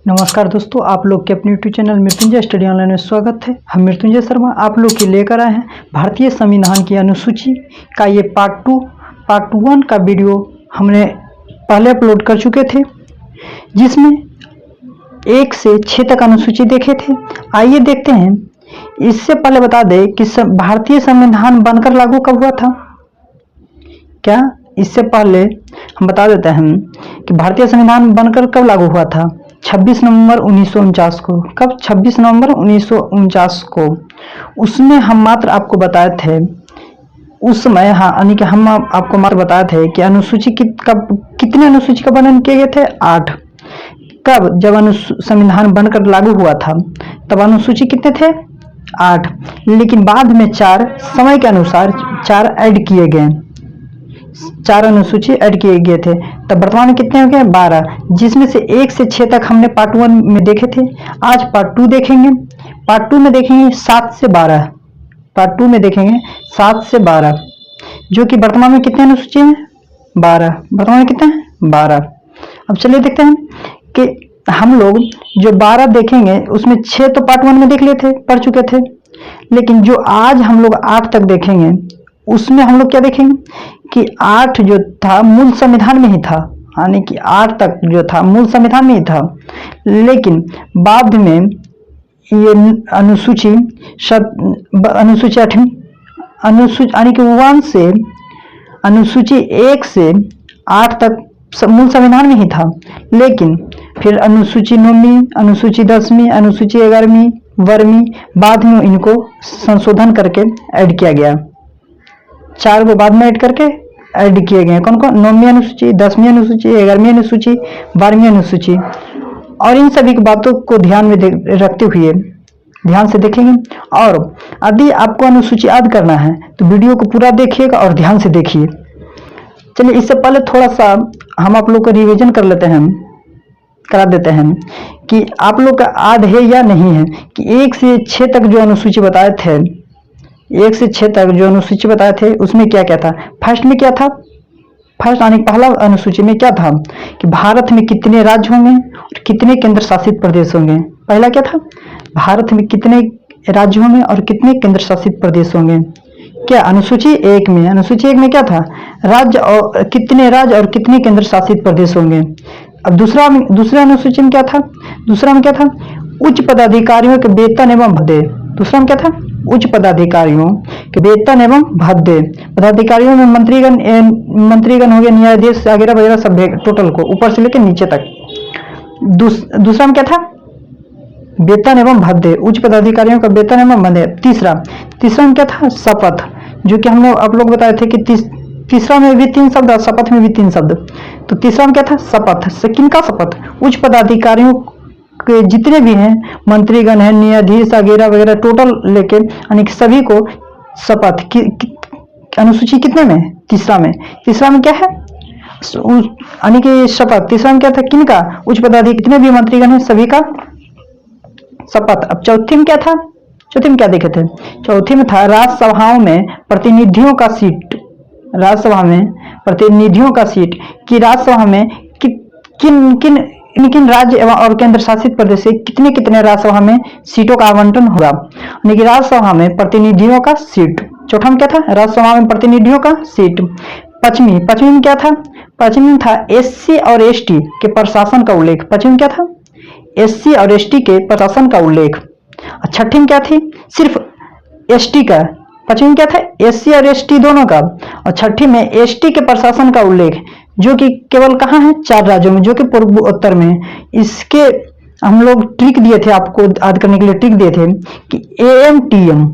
नमस्कार दोस्तों, आप लोग के अपने YouTube channel Mrityunjay study online में स्वागत है। हम मृत्युंजय शर्मा आप लोग के लेकर आए हैं भारतीय संविधान की अनुसूची का ये पार्ट 1 का वीडियो हमने पहले अपलोड कर चुके थे, जिसमें 1 से 6 तक अनुसूची देखे थे। आइए देखते हैं। इससे पहले बता दें कि भारतीय संविधान बनकर लागू कब हुआ था। क्या इससे पहले हम बता देते हैं कि भारतीय संविधान बनकर कब लागू हुआ था। 26 नवंबर 1949 को। कब? 26 नवंबर 1949 को। उसमें हम मात्र आपको बताए थे उस समय, हाँ, यानी कि हम आपको मात्र बताए थे कि अनुसूची कितने अनुसूची का वर्णन किए गए थे? 8। कब? जब संविधान बनकर लागू हुआ था तब अनुसूची कितने थे? 8। लेकिन बाद में 4 समय के अनुसार 4 ऐड किए गए, 4 अनुसूची ऐड किए गए थे। तब वर्तमान में कितने हो गए? 12, जिसमें से 1 से 6 तक हमने पार्ट 1 में देखे थे। आज पार्ट 2 देखेंगे। पार्ट 2 में देखेंगे 7 से 12। पार्ट 2 में देखेंगे 7 से 12, जो कि वर्तमान में कितने अनुसूची हैं? 12। वर्तमान में कितने हैं? 12। अब चलिए देखते हैं कि हम लोग जो 12 देखेंगे उसमें 6 तो पार्ट 1 में देख लिए थे, पढ़ चुके थे। लेकिन जो आज हम लोग 8 तक देखेंगे उसमें हम लोग क्या देखेंगे कि 8 जो था मूल संविधान में ही था, यानी कि 8 तक जो था मूल संविधान में ही था। लेकिन बाद में ये अनुसूची 8वीं अनुसूची यानी कि 1 से अनुसूची 1 से 8 तक मूल संविधान में ही था। लेकिन फिर अनुसूची 9वीं, अनुसूची 10वीं, अनुसूची 11वीं, 12वीं बाद में इनको संशोधन करके ऐड किया गया। 4 को बाद में ऐड करके ऐड किए गए। कौन कौन? 9वीं अनुसूची, 10वीं अनुसूची, 11वीं अनुसूची, 12वीं अनुसूची। और इन सभी की बातों को ध्यान में रखते हुए ध्यान से देखेंगे। और यदि आपको अनुसूची याद करना है तो वीडियो को पूरा देखिएगा और ध्यान से देखिए। चलिए, इससे पहले थोड़ा सा हम आप लोग को रिवीजन करा देते हैं कि आप लोग का याद है या नहीं है कि 1 से 6 तक जो अनुसूची बताए थे, 1 से 6 तक जो अनुसूची बताए थे उसमें क्या क्या था। फर्स्ट में क्या था? फर्स्ट यानी पहला अनुसूची में क्या था कि भारत में कितने राज्य होंगे और कितने केंद्र शासित प्रदेश होंगे। पहला क्या था? भारत में कितने राज्य होंगे और कितने केंद्र शासित प्रदेश होंगे। क्या? अनुसूची 1 में। अनुसूची 1 में क्या था? राज्य और कितने राज्य और कितने केंद्र शासित प्रदेश होंगे। अब दूसरा अनुसूची में क्या था? दूसरा में क्या था? उच्च पदाधिकारियों के वेतन एवं भत्ते। दूसरा में क्या था? उच्च पदाधिकारियों के वेतन एवं भत्ते। पदाधिकारियों में मंत्रीगण हो गए, न्यायाधीश वगैरह वगैरह सब टोटल को ऊपर से लेकर नीचे तक। दूसरा में क्या था? वेतन एवं भत्ते, उच्च पदाधिकारियों का वेतन एवं भत्ते। तीसरा में क्या था? शपथ, जो कि हम लोग आप लोग बताए थे कि तीसरा में भी 3 शब्द, शपथ में भी 3 शब्द। तो तीसरा में क्या था? शपथ। किनका शपथ? उच्च पदाधिकारियों के जितने भी हैं, मंत्रीगण हैं, न्यायाधीश वगैरह वगैरह टोटल लेके, यानी कि सभी को शपथ की अनुसूची कितने में? तीसरा में क्या है? यानी कि शपथ। तीसरा में क्या था? किनका? उच्च पदाधिकारी जितने भी मंत्रीगण हैं सभी का शपथ। अब चौथी में क्या था? चौथी में क्या देखे थे? चौथी में था राज्यसभाओं में प्रतिनिधियों का सीट। राज्यसभा में प्रतिनिधियों का सीट कि राज्यसभा में किन राज्य एवं और केंद्र शासित प्रदेश से कितने राज्यसभा में सीटों का आवंटन होगा, यानी कि राज्यसभा में प्रतिनिधियों का सीट। चौथा में क्या था? राज्यसभा में प्रतिनिधियों का सीट। पांचवी में क्या था? पांचवी में था एससी और एसटी के प्रशासन का उल्लेख। पांचवी में क्या था? एससी और एसटी के प्रशासन का उल्लेख। छठी में क्या थी? सिर्फ एसटी का। पांचवी में क्या था? एससी और एसटी दोनों का। और छठी में एसटी के प्रशासन का उल्लेख, जो कि केवल कहाँ है? 4 राज्यों में, जो कि पूर्वोत्तर में। इसके हम लोग ट्रिक दिए थे, आपको याद करने के लिए ट्रिक दिए थे कि AMTM।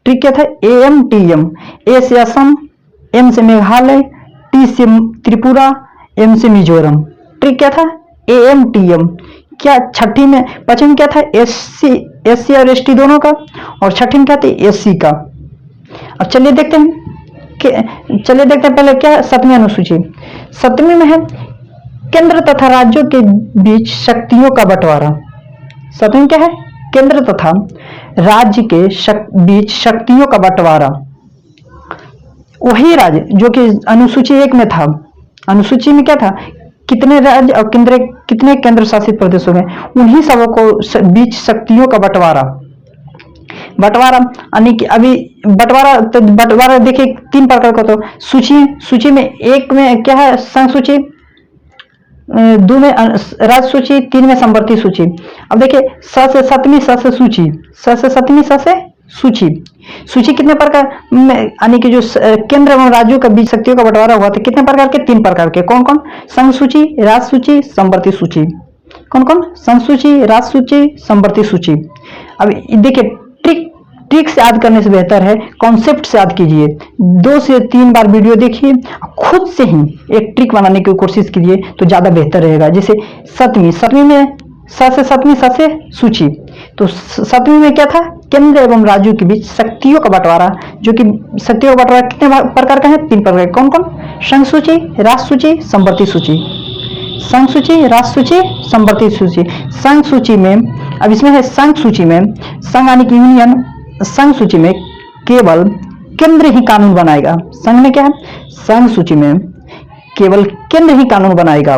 ट्रिक क्या था? AMTM। ए से असम, M से मेघालय, T से त्रिपुरा, M से मिजोरम। ट्रिक क्या था? AMTM। क्या? छठी में, पांचवी में क्या था? एससी और एसटी दोनों का। और छठी में क्या थी? एससी का। अब चलिए देखते हैं पहले क्या है 7वीं अनुसूची। 7वीं में है केंद्र तथा राज्यों के बीच शक्तियों का बंटवारा। 7वीं में क्या है? केंद्र तथा राज्य के बीच शक्तियों का बंटवारा। वही राज्य जो कि अनुसूची 1 में था। अनुसूची में क्या था? कितने राज्य और कितने केंद्र शासित प्रदेशों में, उन्हीं सबों को बीच शक्तियों का बंटवारा। बंटवारा यानी कि अभी बंटवारा देखिए 3 प्रकार का। तो सूची में एक में क्या है, संघ सूची, 2 में राज्य सूची, 3 में संवर्ती सूची। अब देखिए स से 7वीं स से सूची, स से 7वीं स से सूची। सूची कितने प्रकार में, यानी कि जो केंद्र एवं राज्यों के बीच शक्तियों का बंटवारा हुआ था, कितने प्रकार के, 3 प्रकार के। कौन कौन, संघ सूची, राज्य सूची, संवर्ती सूची। कौन कौन, संघ सूची, राज्य सूची, संवर्ती सूची। अब देखिए ट्रिक से याद करने से बेहतर है कॉन्सेप्ट से याद कीजिए। 2 से 3 बार वीडियो देखिए, खुद से ही एक ट्रिक बनाने की कोशिश कीजिए तो ज्यादा बेहतर रहेगा। जैसे 7वीं में स से 7वीं स से सूची, तो 7वीं में क्या था, केंद्र एवं राज्यों के बीच शक्तियों का बंटवारा, जो कि शक्तियों का बंटवारा कितने प्रकार का है, 3 प्रकार। कौन कौन, संघ सूची, राज्य सूची, संवर्ती सूची। संघ सूची, राज्य सूची, संवर्ती सूची। संघ सूची में, अब इसमें है संघ सूची में, संघ यानी कि यूनियन, संघ सूची में केवल केंद्र ही कानून बनाएगा। संघ में क्या है, संघ सूची में केवल केंद्र ही कानून बनाएगा।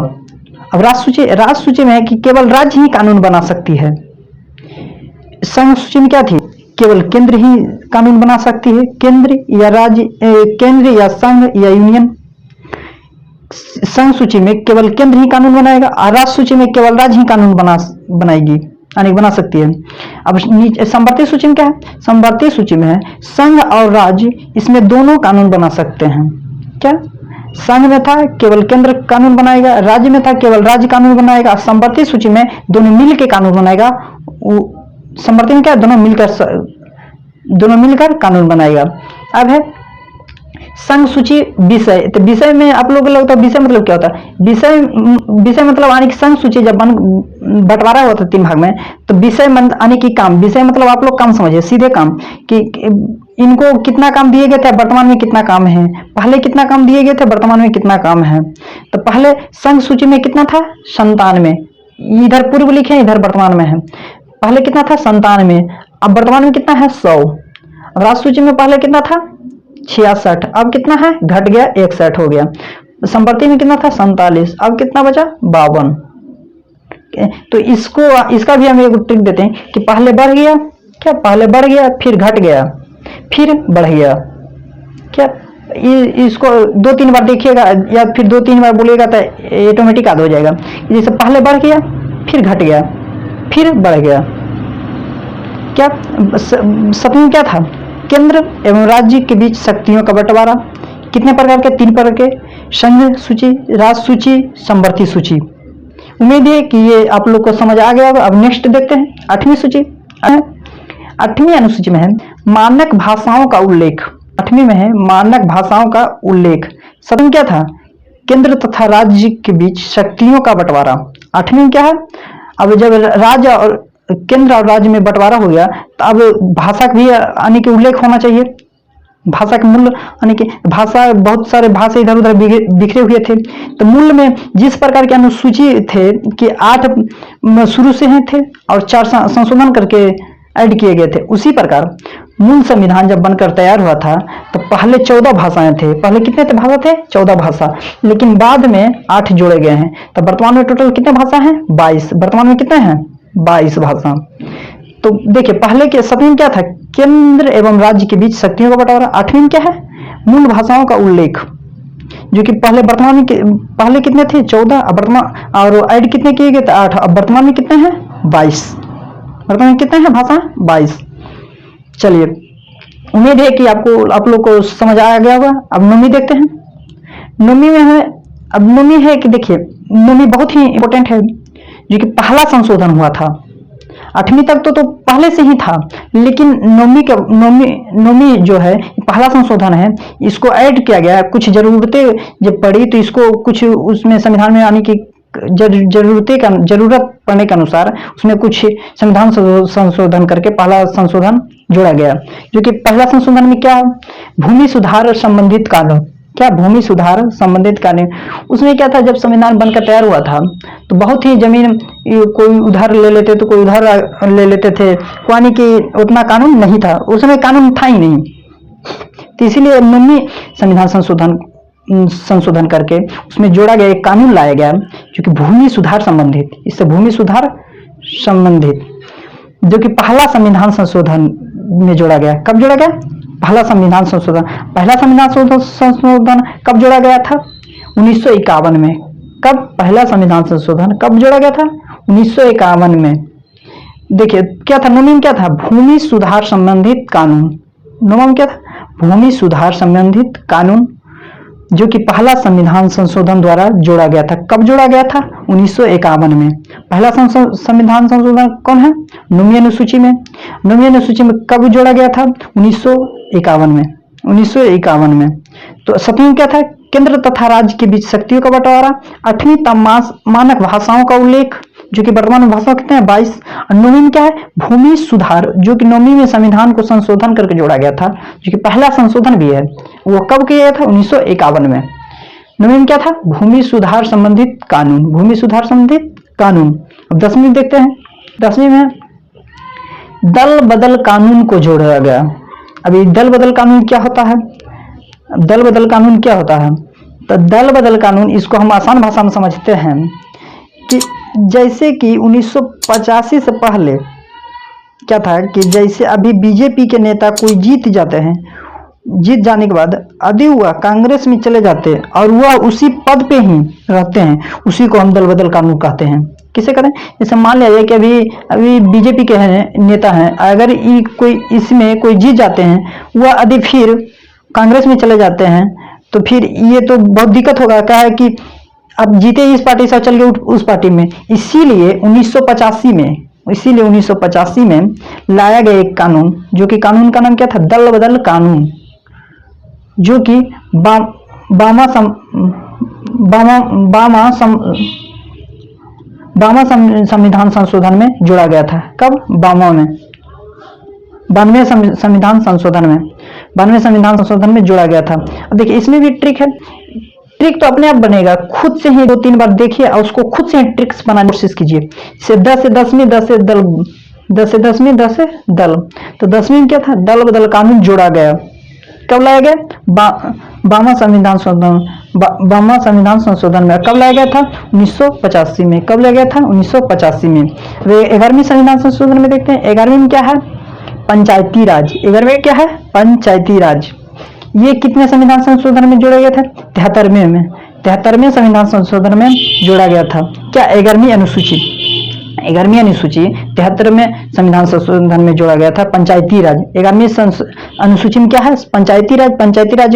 अब राज्य सूची में है कि केवल राज्य ही कानून बना सकती है। संघ सूची में क्या थी, केवल केंद्र ही कानून बना सकती है, केंद्र या राज्य, केंद्र या संघ या यूनियन। संघ सूची में केवल केंद्र ही कानून बनाएगा और राज्य सूची में केवल राज्य ही कानून बनाएगी, यानी बना सकती है। अब संवर्ती सूची में क्या है, संवर्ती सूची में है संघ और राज्य, इसमें दोनों कानून बना सकते हैं। क्या, संघ में था केवल केंद्र कानून बनाएगा, राज्य में था केवल राज्य कानून बनाएगा, संवर्ती सूची में दोनों मिल के कानून बनाएगा। संवर्ती में क्या, दोनों मिलकर कानून बनाएगा। अब है संघ सूची विषय। तो विषय में आप लोगों को लगता है विषय मतलब क्या होता है, विषय मतलब यानी कि संघ सूची जब बंटवारा हुआ था 3 भाग में, तो विषय यानी कि काम, विषय मतलब आप लोग काम समझिए, सीधे काम कि इनको कितना काम दिए गए थे, वर्तमान में कितना काम है, पहले कितना काम दिए गए थे, वर्तमान में कितना काम है। तो पहले संघ सूची में कितना था, 97, इधर पूर्व लिखे इधर वर्तमान में है। पहले कितना था, 97, अब वर्तमान में कितना है, 100। राज्य सूची में पहले कितना था, 66, अब कितना है, घट गया, 61 हो गया। संवर्ती में कितना था, 47, अब कितना बचा, 52। तो इसका भी हम एक ट्रिक देते हैं कि पहले बढ़ गया, क्या पहले बढ़ गया, फिर घट गया, फिर बढ़ गया। क्या इसको 2-3 बार देखिएगा या फिर 2-3 बार बोलिएगा तो ऑटोमेटिक याद हो जाएगा। जैसे पहले बढ़ गया, फिर घट गया, फिर बढ़ गया। क्या 7वीं क्या था, केंद्र एवं राज्य के बीच शक्तियों का बंटवारा। कितने प्रकार के, 3 प्रकार के, संघ सूची, राज्य सूची, संवर्ती सूची। उम्मीद है कि ये आप लोग को समझ आ गया होगा। अब नेक्स्ट देखते हैं 8वीं सूची। 8वीं अनुसूची में है मानक भाषाओं का उल्लेख। 8वीं में है मानक भाषाओं का उल्लेख। 7वीं क्या था, केंद्र तथा राज्य के बीच शक्तियों का बंटवारा। 8वीं में क्या है, अब जब राज्य और केंद्र और राज्य में बंटवारा हो गया तो अब भाषा भी यानी कि उल्लेख होना चाहिए। भाषा के मूल्य यानी कि भाषा, बहुत सारे भाषा इधर उधर बिखरे हुए थे, तो मूल्य में जिस प्रकार के अनुसूची थे कि 8 शुरू से हैं थे और 4 संशोधन करके ऐड किए गए थे, उसी प्रकार मूल संविधान जब बनकर तैयार हुआ था तो पहले 14 भाषाएं थे। पहले कितने थे भाषा थे, 14 भाषा, लेकिन बाद में 8 जोड़े गए हैं। तो वर्तमान में टोटल कितने भाषा हैं, 22। वर्तमान में कितने हैं, 22 भाषा। तो देखिए पहले के 7वीं में क्या था, केंद्र एवं राज्य के बीच शक्तियों का बंटवारा। 8वीं में क्या है, मूल भाषाओं का उल्लेख, जो कि पहले वर्तमान में पहले कितने थे, 14, अब वर्तमान और ऐड कितने किए गए थे, 8, अब वर्तमान में कितने हैं, 22। वर्तमान में कितने हैं भाषा, 22। चलिए उम्मीद है कि आप लोग को समझ आ गया होगा। अब 9वीं देखते हैं। 9वीं में है, अब 9वीं है कि देखिए 9वीं बहुत ही इंपॉर्टेंट है, जो कि पहला संशोधन हुआ था। 8वीं तक तो पहले से ही था, लेकिन 9वीं जो है पहला संशोधन है, इसको ऐड किया गया है। कुछ जरूरतें जब पड़ी तो इसको कुछ उसमें संविधान में आने की जरूरत पड़ने के अनुसार उसमें कुछ संविधान संशोधन करके पहला संशोधन जोड़ा गया, जो कि पहला संशोधन में क्या, भूमि सुधार संबंधित कानून। क्या, भूमि सुधार संबंधित कानून। उसमें क्या था, जब संविधान बनकर तैयार हुआ था तो बहुत ही जमीन कोई उधार ले लेते तो कोई उधार ले लेते थे, यानी कि उतना कानून नहीं था, उसमें कानून था ही नहीं। तो इसीलिए 9वीं संविधान संशोधन संशोधन करके उसमें जोड़ा गया एक कानून लाया गया जो कि भूमि सुधार संबंधित, इससे भूमि सुधार संबंधित, जो कि पहला संविधान संशोधन में जोड़ा गया। कब जोड़ा गया? पहला संविधान संशोधन। पहला संविधान संशोधन कब जोड़ा गया था? 1951 में। कब? पहला संविधान संशोधन कब जोड़ा गया था? 1951 में। देखिए क्या था, नोमिन क्या था? भूमि सुधार संबंधित कानून। नोमिन क्या था? भूमि सुधार संबंधित कानून, जो कि पहला संविधान संशोधन द्वारा जोड़ा गया था। कब जोड़ा गया था? 1951 में। पहला संविधान संशोधन कौन है? नोमी अनुसूची में। नोमी अनुसूची में कब जोड़ा गया था? 1951 में। 1951 में। तो 7वां क्या था? केंद्र तथा राज्य के बीच शक्तियों का बंटवारा। 8वीं मानक भाषाओं का उल्लेख, जो कि वर्तमान भाषा कितने हैं? 22। नौवीं क्या है? भूमि सुधार, जो कि नौवीं में संविधान को संशोधन करके जोड़ा गया था, जो कि पहला संशोधन भी है। वो कब किया गया था? 1951 में। नौवीं में क्या था? भूमि सुधार संबंधित कानून। भूमि सुधार संबंधित कानून। अब 10वीं देखते हैं। 10वीं में दल बदल कानून को जोड़ा गया। अभी दल बदल कानून क्या होता है? दल बदल कानून क्या होता है? तो दल बदल कानून, इसको हम आसान भाषा में समझते हैं कि जैसे कि 1985 से पहले क्या था कि जैसे अभी बीजेपी के नेता कोई जीत जाते हैं, जीत जाने के बाद यदि वह कांग्रेस में चले जाते हैं और वह उसी पद पे ही रहते हैं, उसी को हम दल बदल कानून कहते हैं। किसे कहते हैं? जैसे मान लिया जाए कि अभी बीजेपी के नेता हैं, अगर कोई इसमें कोई जीत जाते हैं, वह यदि फिर कांग्रेस में चले जाते हैं, तो फिर ये तो बहुत दिक्कत होगा। क्या है कि अब जीते इस पार्टी से चल गए उस पार्टी में। इसीलिए 1985 में लाया गया एक कानून, जो कि कानून का नाम क्या था? दल बदल कानून, जो कि बामा संविधान संशोधन में जोड़ा गया था। कब? बामा में। 92 संविधान संशोधन में। 92 संविधान संशोधन में जोड़ा गया था। अब देखिए इसमें भी ट्रिक है। ट्रिक तो अपने आप बनेगा, खुद से ही 2-3 बार देखिए और उसको खुद से ही ट्रिक्स बनाने की कोशिश कीजिए। से 10 से 10वीं, 10 से दल, 10 से 10वीं, 10 से दल। तो 10वीं में क्या था? दल बदल कानून जोड़ा गया। कब लाया गया? बामा संविधान संशोधन में। कब लाया गया था? 1985 में। कब लाया गया था? 1985 में। 11वीं संविधान संशोधन में देखते हैं। 11वीं में क्या है? पंचायती राज। 11वीं में क्या है? पंचायती राज। ये कितने संविधान संशोधन में जोड़ा गया था? 73वें में। 73वें संविधान संशोधन में जोड़ा गया था। क्या? 11वीं अनुसूची। 11वीं अनुसूची 73वें संविधान संशोधन में जोड़ा गया था। पंचायती राज 11वीं अनुसूची में क्या है? पंचायती राज। पंचायती राज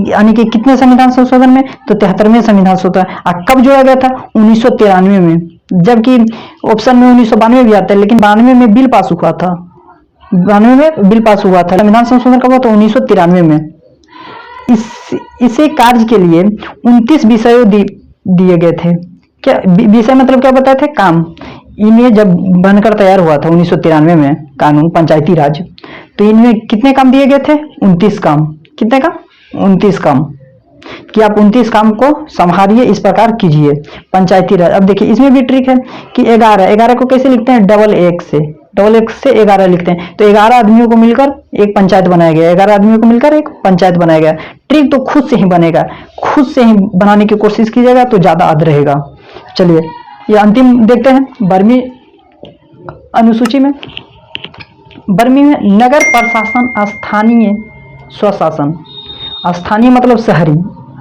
यानी कि कितने संविधान संशोधन में? तो 73वें संविधान संशोधन। कब जोड़ा गया था? 1993 में। जबकि ऑप्शन में 1992 भी आता है, लेकिन 92 में बिल पास हुआ था। 92 में बिल पास हुआ था। संविधान संशोधन कब हुआ? तो 1993 में। इसे कार्य के लिए 29 विषय दिए गए थे। क्या विषय मतलब क्या बताए थे? काम। इनमें जब बनकर तैयार हुआ था 1993 में कानून पंचायती राज, तो इनमें कितने काम दिए गए थे? 29 काम। कितने काम? 29 काम। कि आप 29 काम को संभालिए, इस प्रकार कीजिए पंचायती राज। अब देखिए इसमें भी ट्रिक है कि 11 को कैसे लिखते हैं? डबल एक से 11 लिखते हैं। तो 11 आदमियों को मिलकर एक पंचायत बनाया गया। 11 आदमियों को मिलकर एक पंचायत बनाया गया। ट्रिक तो खुद से ही बनेगा, खुद से ही बनाने की कोशिश कीजिएगा तो ज्यादा याद रहेगा। चलिए ये अंतिम देखते हैं 12वीं अनुसूची में। 12वीं में नगर प्रशासन, स्थानीय स्वशासन। स्थानीय मतलब शहरी।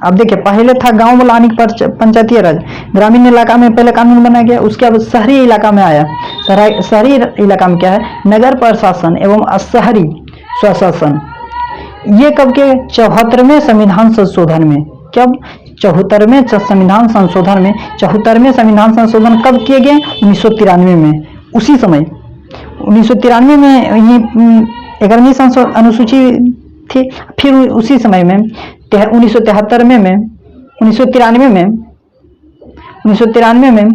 अब देखिए पहले था गांव वाला पंचायती राज, ग्रामीण इलाका में पहले कानून बनाया गया, उसके बाद शहरी इलाका में आया। शहरी इलाका में क्या है? नगर प्रशासन एवं शहरी स्वशासन। ये कब के? 74वें संविधान संशोधन में। कब? 74वें संविधान संशोधन में। 74वें संविधान संशोधन कब किए गए? 1993 में। उसी समय 1993 में ये 11वीं अनुसूची थी। फिर उसी समय में 1993 में 1993 में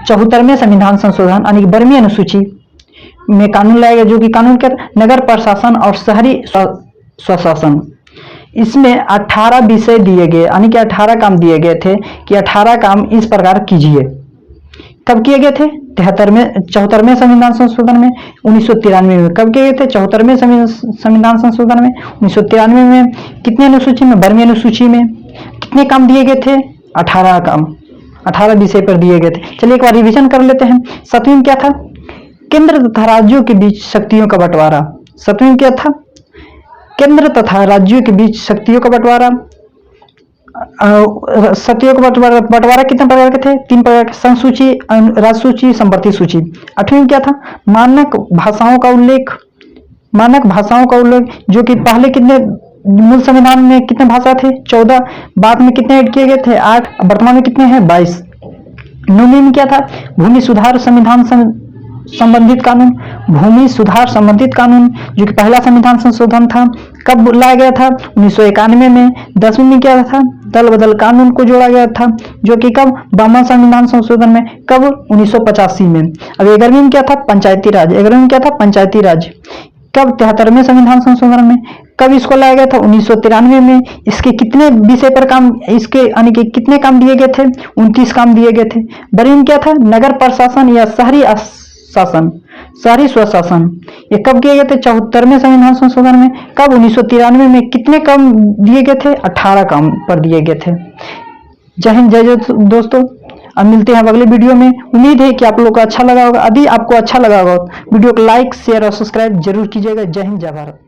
74वें संविधान संशोधन यानी 12वीं अनुसूची में कानून लाया गया, जो कि कानून क्या? नगर प्रशासन और शहरी स्वशासन। इसमें 18 विषय दिए गए, यानी कि 18 काम दिए गए थे कि 18 काम इस प्रकार कीजिए। कब किए गए थे? चौहत्तरवें संविधान संशोधन में 1993 में। कब किए गए थे? 74वें संविधान संशोधन में 1993 में। कितने अनुसूची में? 12वीं अनुसूची में। कितने काम दिए गए थे? 18 काम, 18 विषय पर दिए गए थे। चलिए एक बार रिवीजन कर लेते हैं। 7वीं में क्या था? केंद्र तथा राज्यों के बीच शक्तियों का बंटवारा। 7वीं में क्या था? केंद्र तथा राज्यों के बीच शक्तियों का बंटवारा। शक्तियों का बंटवारा कितने प्रकार के थे? 3 प्रकार के, संसूची, राजसूची, संवर्ती सूची। 8वीं में क्या था? मानक भाषाओं का उल्लेख। मानक भाषाओं का उल्लेख, जो कि पहले कितने मूल संविधान में कितने भाषा थे? 14। बाद में कितने ऐड किए गए थे? 8। वर्तमान में कितने हैं? 22। 9वीं में क्या था? भूमि सुधार संविधान संबंधित कानून। भूमि सुधार संबंधित कानून, जो कि पहला संविधान संशोधन था। कब लाया गया था? 1991 में। 10वीं में क्या था? दल बदल कानून को जोड़ा गया था, जो कि कब? 52वां संविधान संशोधन में। कब? 1985 में। अब 11वीं में क्या था? पंचायती राज। 11वीं में क्या था? पंचायती राज। कब? 73वें संविधान संशोधन में। कब इसको लाया गया था? 1993 में। इसके कितने विषय पर काम, इसके यानी कि कितने काम दिए गए थे? 29 काम दिए गए थे। 12वीं में क्या था? नगर प्रशासन या शहरी शासन, शहरी स्वशासन। ये कब किए गए थे? 74वें संविधान संशोधन में। कब? 1993 में। कितने काम दिए गए थे? 18 काम पर दिए गए थे। जय हिंद, जय जय दोस्तों। अब मिलते हैं अगले वीडियो में। उम्मीद है कि आप लोगों को अच्छा लगा होगा। यदि आपको अच्छा लगा होगा वीडियो को लाइक, शेयर और सब्सक्राइब जरूर कीजिएगा। जय हिंद, जय भारत।